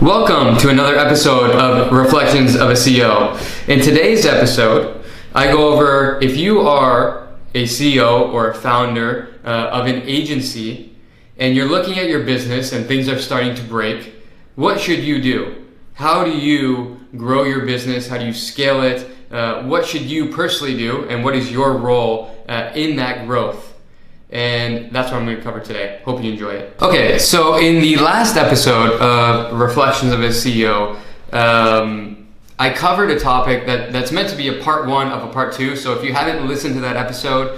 Welcome to another episode of Reflections of a CEO. In today's episode, I go over if you are a CEO or a founder of an agency and you're looking at your business and things are starting to break, what should you do? How do you grow your business? How do you scale it? What should you personally do? And what is your role in that growth? And that's what I'm going to cover today. Hope you enjoy it. Okay, so in the last episode of Reflections of a CEO, I covered a topic that's meant to be a part one of a part two. So if you haven't listened to that episode,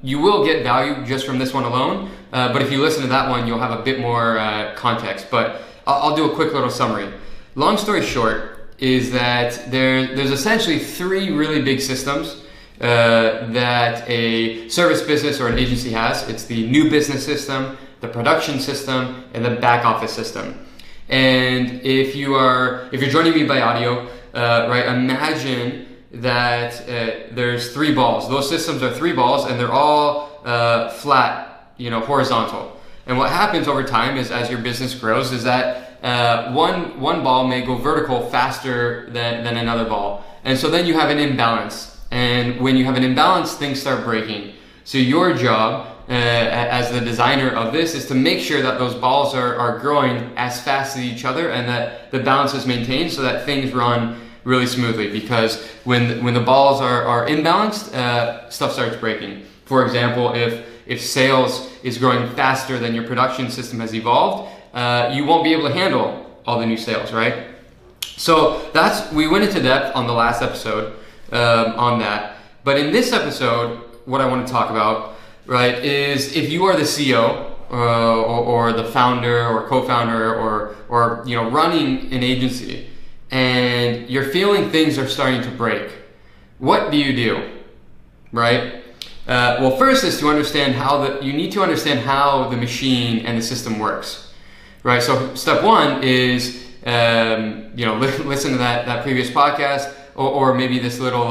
you will get value just from this one alone. But if you listen to that one, you'll have a bit more context. But I'll do a quick little summary. Long story short is that there's essentially three really big systems that a service business or an agency has. It's the new business system, the production system, and the back office system. And if you're joining me by audio, right, imagine that there's three balls. Those systems are three balls, and they're all flat, horizontal. And what happens over time is, as your business grows, is that one ball may go vertical faster than another ball, and so then you have an imbalance. And when you have an imbalance, things start breaking. So your job as the designer of this is to make sure that those balls are growing as fast as each other and that the balance is maintained so that things run really smoothly. Because when the balls are imbalanced, stuff starts breaking. For example, if sales is growing faster than your production system has evolved, you won't be able to handle all the new sales, right? So we went into depth on the last episode on that. But in this episode, what I want to talk about, right, is if you are the CEO or the founder or co-founder or running an agency and you're feeling things are starting to break, what do you do, right? Well, first is to understand you need to understand how the machine and the system works, right? So step one is listen to that previous podcast. Or maybe this little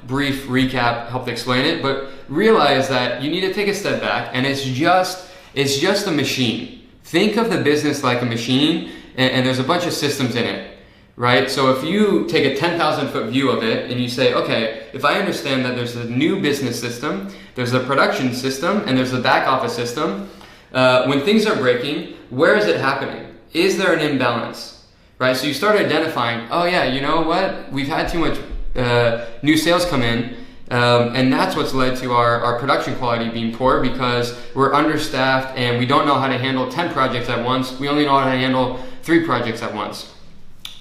brief recap helped explain it, but realize that you need to take a step back, and it's just a machine. Think of the business like a machine, and there's a bunch of systems in it, right? So if you take a 10,000 foot view of it and you say, okay, if I understand that there's a new business system, there's a production system, and there's a back office system, when things are breaking, where is it happening? Is there an imbalance? Right, so you start identifying, oh yeah, you know what? We've had too much new sales come in, and that's what's led to our production quality being poor because we're understaffed and we don't know how to handle 10 projects at once. We only know how to handle 3 projects at once,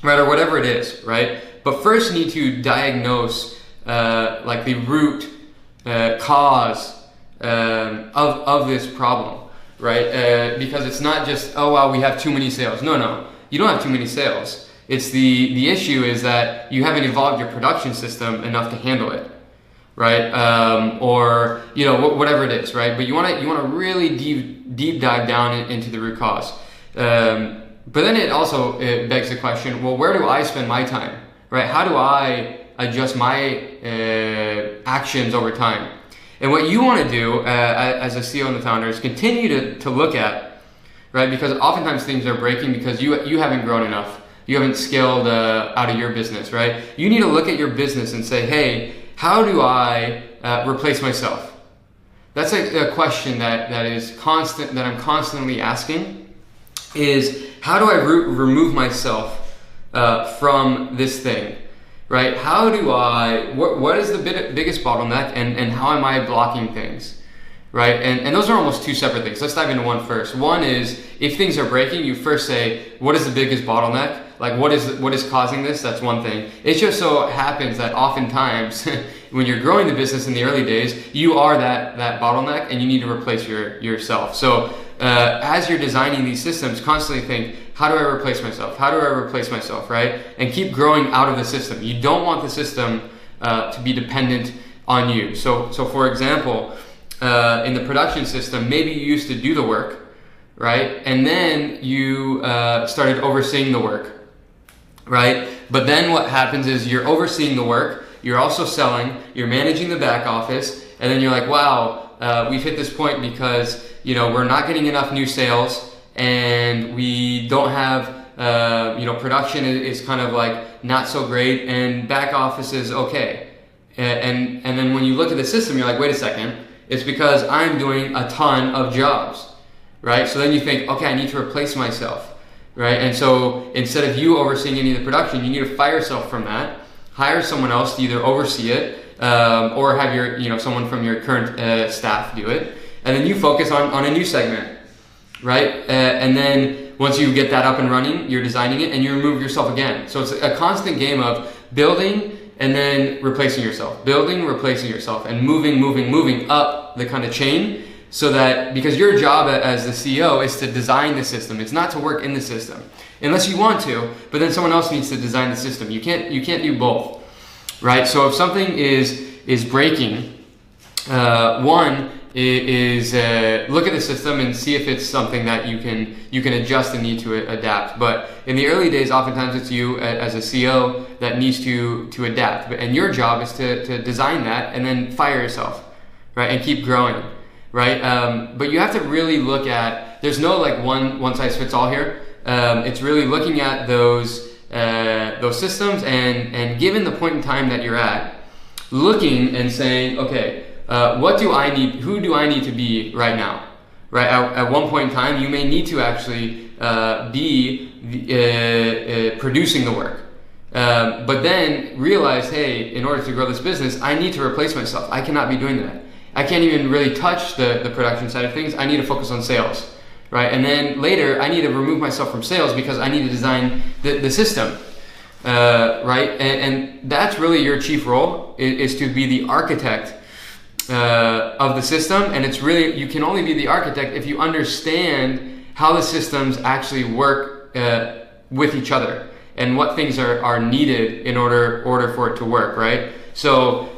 right, or whatever it is, right? But first you need to diagnose like the root cause of this problem, right? Because it's not just, oh wow, we have too many sales. No. You don't have too many sales. It's the issue is that you haven't evolved your production system enough to handle it, right? Or whatever it is, right? But you want to really deep dive down into the root cause. But then it also begs the question: well, where do I spend my time, right? How do I adjust my actions over time? And what you want to do as a CEO and the founder is continue to look at. Right, because oftentimes things are breaking because you haven't grown enough. You haven't scaled out of your business, right? You need to look at your business and say, hey, how do I replace myself? That's a question that is constant, that I'm constantly asking, is how do I remove myself from this thing, right? How do what is the biggest bottleneck and how am I blocking things? Right, and those are almost two separate things. Let's dive into one first. One is, if things are breaking, you first say, what is the biggest bottleneck? Like, what is causing this? That's one thing. It just so happens that oftentimes, when you're growing the business in the early days, you are that bottleneck, and you need to replace yourself. So, as you're designing these systems, constantly think, how do I replace myself? How do I replace myself, right? And keep growing out of the system. You don't want the system to be dependent on you. So for example, in the production system, maybe you used to do the work, right? And then you started overseeing the work, right? But then what happens is you're overseeing the work, you're also selling, you're managing the back office, and then you're like, wow, we've hit this point because we're not getting enough new sales, and we don't have production is kind of like not so great, and back office is okay. And then when you look at the system, you're like, wait a second, it's because I'm doing a ton of jobs, right? So then you think, okay, I need to replace myself, right? And so instead of you overseeing any of the production, you need to fire yourself from that, hire someone else to either oversee it, or have your, someone from your current staff do it, and then you focus on a new segment, right? And then once you get that up and running, you're designing it, and you remove yourself again. So it's a constant game of building and then replacing yourself, building, replacing yourself, and moving up the kind of chain, so that, because your job as the CEO is to design the system. It's not to work in the system, unless you want to, but then someone else needs to design the system. You can't do both, right? So if something is breaking, one is look at the system and see if it's something that you can adjust and need to adapt. But in the early days, oftentimes it's you as a CEO that needs to adapt. And your job is to design that and then fire yourself, right? And keep growing, right? But you have to really look at, there's no like one size fits all here. It's really looking at those systems and given the point in time that you're at, looking and saying, okay, what do I need? Who do I need to be right now? Right. At one point in time, you may need to actually be producing the work, but then realize, hey, in order to grow this business, I need to replace myself. I cannot be doing that. I can't even really touch the production side of things. I need to focus on sales, right? And then later, I need to remove myself from sales because I need to design the system, right? And that's really your chief role, is to be the architect of the system. And it's really, you can only be the architect if you understand how the systems actually work with each other and what things are needed in order for it to work, right? So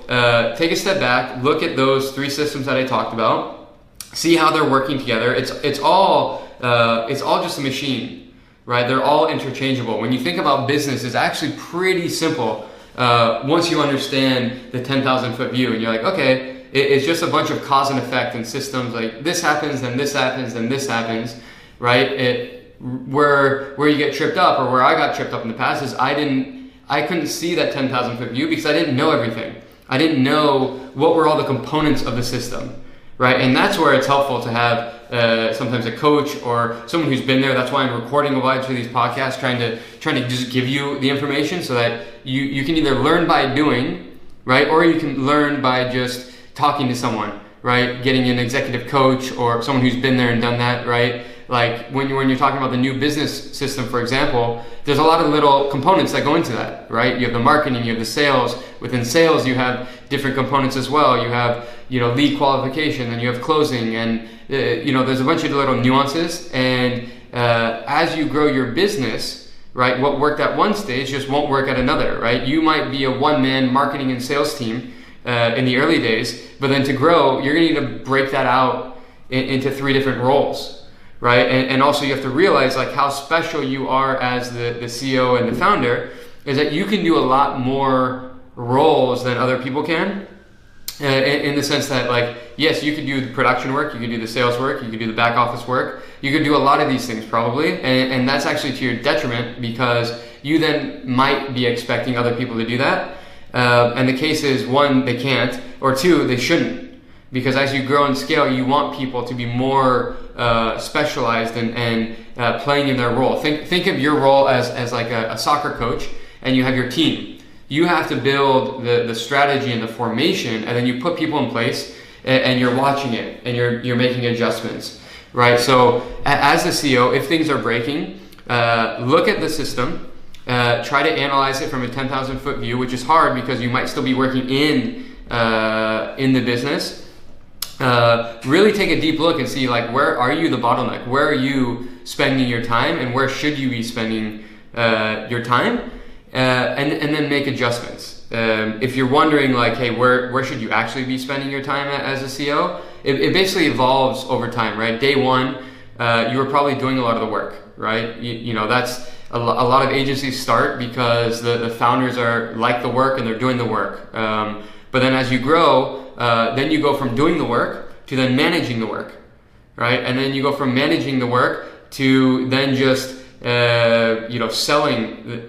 take a step back, look at those three systems that I talked about, see how they're working together. It's all just a machine, right? They're all interchangeable. When you think about business, it's actually pretty simple once you understand the 10,000 foot view, and you're like, okay, it's just a bunch of cause and effect and systems, like this happens, then this happens, then this happens, right? Where you get tripped up, or where I got tripped up in the past, is I couldn't see that 10,000 foot view because I didn't know everything. I didn't know what were all the components of the system, right? And that's where it's helpful to have sometimes a coach or someone who's been there. That's why I'm recording a bunch of these podcasts, trying to just give you the information so that you can either learn by doing, right? Or you can learn by just talking to someone, right? Getting an executive coach or someone who's been there and done that, right? Like when you're talking about the new business system, for example, there's a lot of little components that go into that, right? You have the marketing, you have the sales. Within sales, you have different components as well. You have, lead qualification, and you have closing, and there's a bunch of little nuances. And as you grow your business, right, what worked at one stage just won't work at another, right? You might be a one-man marketing and sales team in the early days, but then to grow, you're going to need to break that out into three different roles, right? And also you have to realize like how special you are as the CEO and the founder, is that you can do a lot more roles than other people can, in the sense that, like, yes, you could do the production work, you could do the sales work, you could do the back office work, you could do a lot of these things probably, and that's actually to your detriment, because you then might be expecting other people to do that. And the case is, one, they can't, or two, they shouldn't, because as you grow and scale, you want people to be more specialized and playing in their role. Think of your role as like a soccer coach, and you have your team. You have to build the strategy and the formation, and then you put people in place, and you're watching it, and you're making adjustments, right? So as the CEO, if things are breaking, look at the system. Try to analyze it from a 10,000 foot view, which is hard because you might still be working in the business. Really take a deep look and see, like, where are you the bottleneck? Where are you spending your time, and where should you be spending your time? And then make adjustments. If you're wondering, like, hey, where should you actually be spending your time as a CEO? It basically evolves over time, right? Day one, you were probably doing a lot of the work, right? That's a lot of agencies start because the founders are like the work and they're doing the work. But then as you grow, then you go from doing the work to then managing the work, right? And then you go from managing the work to then just selling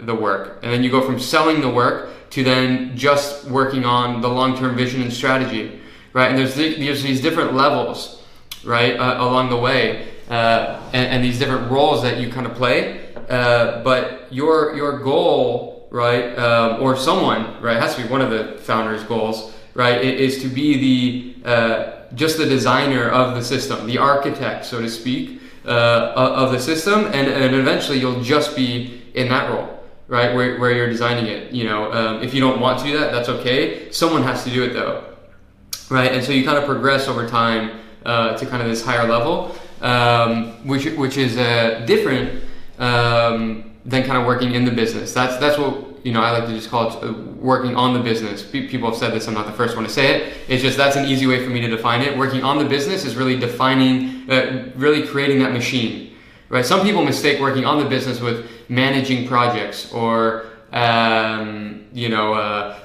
the work, and then you go from selling the work to then just working on the long-term vision and strategy, right? And there's these different levels, right, along the way, and these different roles that you kind of play. But your goal, right, or someone, right, it has to be one of the founders' goals, right, is to be just the designer of the system, the architect, so to speak, of the system, and eventually you'll just be in that role, right, where you're designing it. If you don't want to do that, that's okay. Someone has to do it though, right? And so you kind of progress over time to kind of this higher level, which is different than kind of working in the business. That's what I like to just call it working on the business. People have said this, I'm not the first one to say it. It's just that's an easy way for me to define it. Working on the business is really defining, really creating that machine, right? Some people mistake working on the business with managing projects or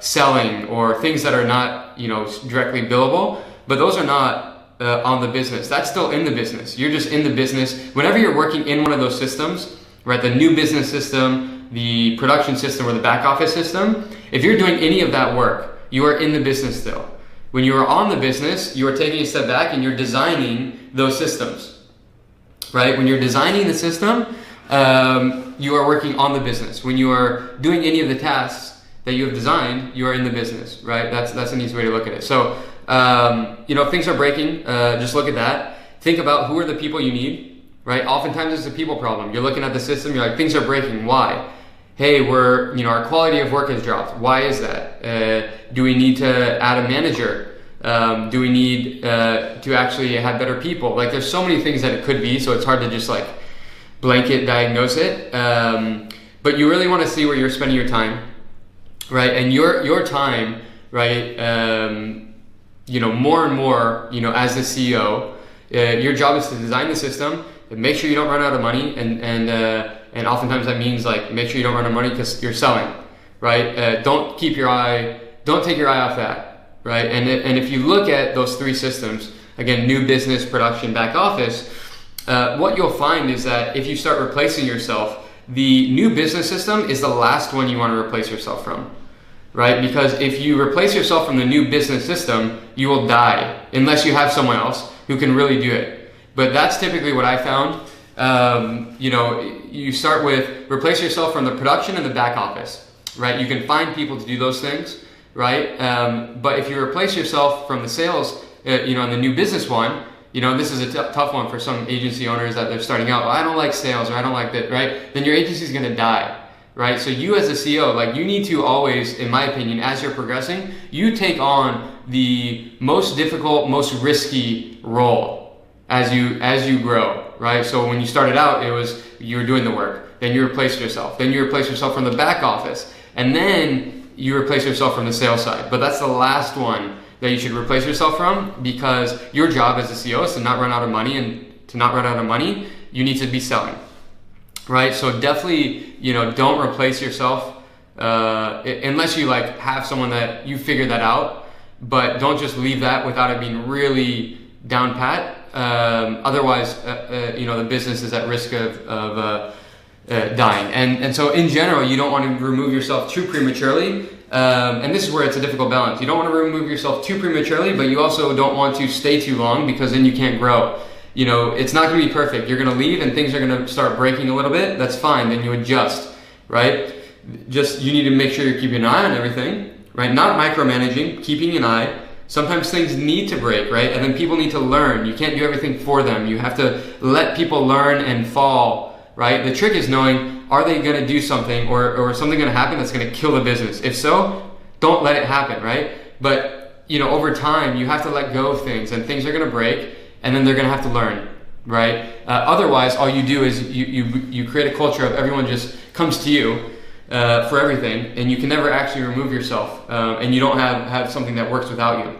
selling or things that are not directly billable, but those are not on the business. That's still in the business. You're just in the business. Whenever you're working in one of those systems, right, the new business system, the production system, or the back office system, if you're doing any of that work, you are in the business still. When you are on the business, you are taking a step back and you're designing those systems, right? When you're designing the system, you are working on the business. When you are doing any of the tasks that you have designed, you are in the business, right? That's an easy way to look at it. So, if things are breaking, just look at that. Think about who are the people you need, right? Oftentimes it's a people problem. You're looking at the system, you're like, things are breaking. Why? Hey, our quality of work has dropped. Why is that? Do we need to add a manager? Do we need to actually have better people? Like, there's so many things that it could be, so it's hard to just like blanket diagnose it. But you really want to see where you're spending your time, right? And your time, right? More and more, as the CEO, your job is to design the system, and make sure you don't run out of money, and oftentimes that means like make sure you don't run out of money because you're selling, right? Don't take your eye off that, right? And if you look at those three systems, again, new business, production, back office, what you'll find is that if you start replacing yourself, the new business system is the last one you want to replace yourself from, right? Because if you replace yourself from the new business system, you will die unless you have someone else who can really do it. But that's typically what I found. You start with replace yourself from the production and the back office, right? You can find people to do those things, right? But if you replace yourself from the sales, and the new business one, this is a tough one for some agency owners that they're starting out. Well, I don't like sales, or I don't like that, right? Then your agency is going to die, right? So you as a CEO, like, you need to always, in my opinion, as you're progressing, you take on the most difficult, most risky role as you grow, right? So when you started out, you were doing the work, then you replaced yourself, then you replaced yourself from the back office, and then you replace yourself from the sales side. But that's the last one that you should replace yourself from, because your job as a CEO is to not run out of money, and to not run out of money, you need to be selling, right? So definitely, don't replace yourself unless you like have someone that you figure that out, but don't just leave that without it being really down pat. Otherwise, the business is at risk of dying. And so in general, you don't want to remove yourself too prematurely. And this is where it's a difficult balance. You don't want to remove yourself too prematurely, but you also don't want to stay too long, because then you can't grow. It's not going to be perfect. You're going to leave and things are going to start breaking a little bit. That's fine. Then you adjust, right? You need to make sure you're keeping an eye on everything, right? Not micromanaging, keeping an eye. Sometimes things need to break, right? And then people need to learn. You can't do everything for them. You have to let people learn and fall, right? The trick is knowing, are they going to do something, or something going to happen that's going to kill the business? If so, don't let it happen, right? But, over time, you have to let go of things, and things are going to break, and then they're going to have to learn, right? Otherwise, all you do is you create a culture of everyone just comes to you for everything, and you can never actually remove yourself, and you don't have something that works without you,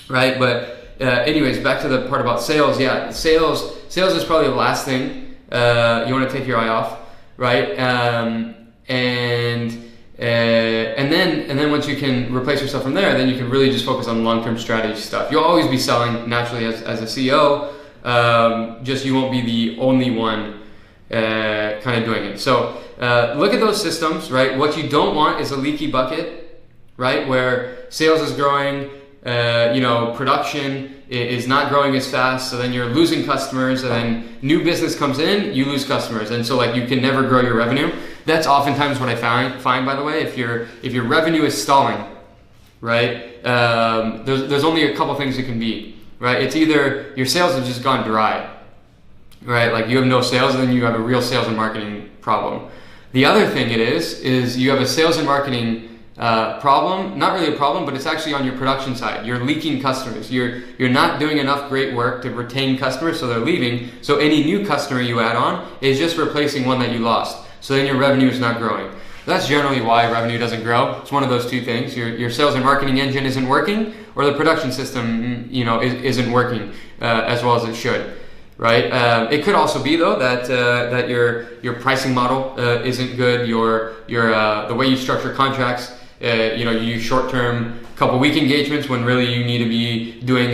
right? But anyways, back to the part about sales. Yeah, sales is probably the last thing you want to take your eye off, right? And then once you can replace yourself from there, then you can really just focus on long-term strategy stuff. You'll always be selling naturally as a CEO, just you won't be the only one kind of doing it. So look at those systems, right? What you don't want is a leaky bucket, right? Where sales is growing, production is not growing as fast, so then you're losing customers, and then new business comes in, you lose customers, and so like you can never grow your revenue. That's oftentimes what I find, by the way, if your revenue is stalling, right? There's only a couple things it can be, right? It's either your sales have just gone dry, right? Like you have no sales, and then you have a real sales and marketing problem. The other thing it is you have a sales and marketing problem, not really a problem, but it's actually on your production side. You're leaking customers. You're not doing enough great work to retain customers, so they're leaving. So any new customer you add on is just replacing one that you lost. So then your revenue is not growing. That's generally why revenue doesn't grow. It's one of those two things. Your sales and marketing engine isn't working, or the production system, isn't working as well as it should. Right. It could also be though that your pricing model isn't good. The way you structure contracts. You use short-term, couple-week engagements when really you need to be doing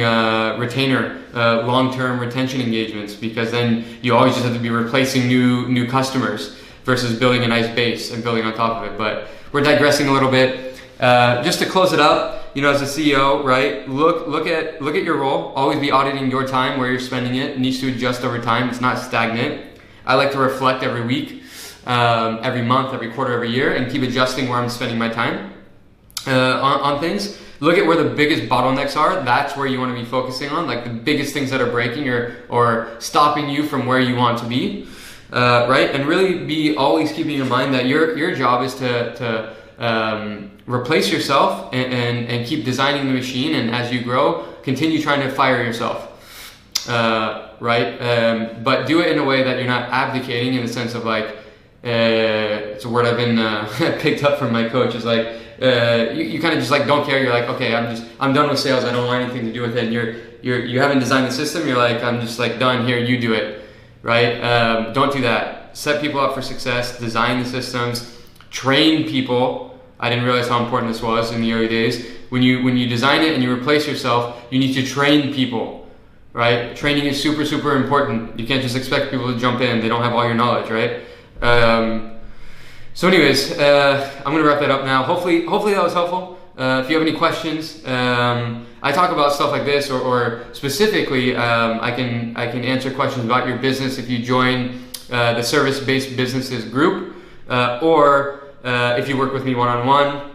retainer, long-term retention engagements, because then you always just have to be replacing new customers versus building a nice base and building on top of it. But we're digressing a little bit. Just to close it up, as a CEO, right? Look at your role. Always be auditing your time, where you're spending it. It needs to adjust over time. It's not stagnant. I like to reflect every week, every month, every quarter, every year, and keep adjusting where I'm spending my time. On things. Look at where the biggest bottlenecks are. That's where you want to be focusing on, like the biggest things that are breaking or stopping you from where you want to be, right? And really be always keeping in mind that your job is to replace yourself and keep designing the machine, and as you grow, continue trying to fire yourself, right? But do it in a way that you're not abdicating, in the sense of like, it's a word I've been picked up from my coach, is like, you kind of just like don't care. You're like, okay, I'm done with sales. I don't want anything to do with it. And you haven't designed the system. You're like, I'm just like done here. You do it, right? Don't do that. Set people up for success. Design the systems. Train people. I didn't realize how important this was in the early days. When you design it and you replace yourself, you need to train people, right? Training is super, super important. You can't just expect people to jump in. They don't have all your knowledge, right? So anyways, I'm going to wrap that up now. Hopefully that was helpful. If you have any questions, I talk about stuff like this, or specifically, I can answer questions about your business if you join the service-based businesses group, or if you work with me one-on-one.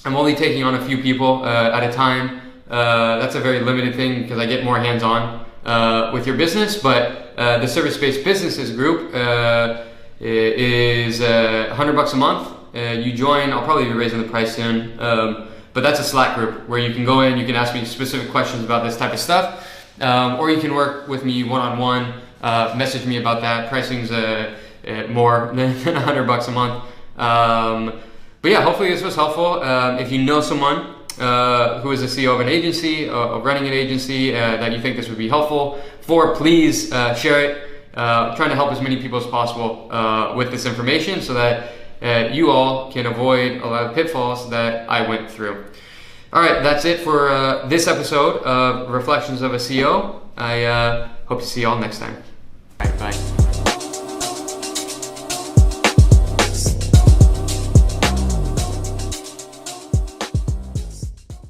I'm only taking on a few people at a time. That's a very limited thing because I get more hands-on with your business, but the service-based businesses group is $100 a month. You join. I'll probably be raising the price soon, but that's a Slack group where you can go in, you can ask me specific questions about this type of stuff, or you can work with me one-on-one, message me about that. Pricing's more than $100 a month. But yeah, hopefully this was helpful. If you know someone who is a CEO of an agency, of running an agency, that you think this would be helpful for, please share it. Trying to help as many people as possible with this information, so that you all can avoid a lot of pitfalls that I went through. All right, that's it for this episode of Reflections of a CEO. I hope to see you all next time.